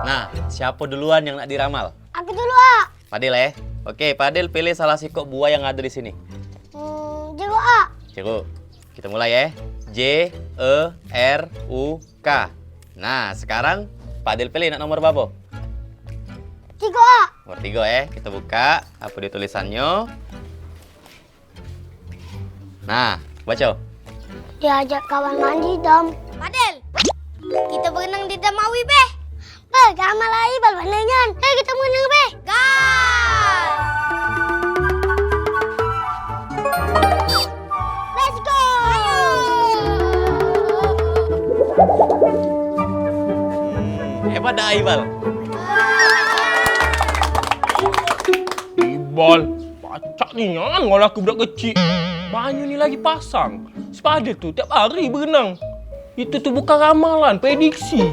Nah, siapa duluan yang nak diramal? Aku dulu, A. Fadil ya. Oke, Fadil pilih salah sikok buah yang ada di sini. Jeruk, A. Jeruk. Kita mulai ya. Jeruk. Nah, sekarang Fadil pilih nak nomor berapa? 3, A. Nomor 3 ya. Kita buka apa di tulisannya. Nah, baca. Diajak kawan mandi, Dam. Fadil, kita berenang di Damawi, Beh. Beh, kamal lagi bal-balengan. Kita berenang, Beh. Gas! Let's go! Hebat dah Ibal. Ibal, pacak ni jangan ngolah aku budak kecil. Banyak ni lagi pasang. Sepada tu tiap hari berenang. Itu tu bukan ramalan, prediksi.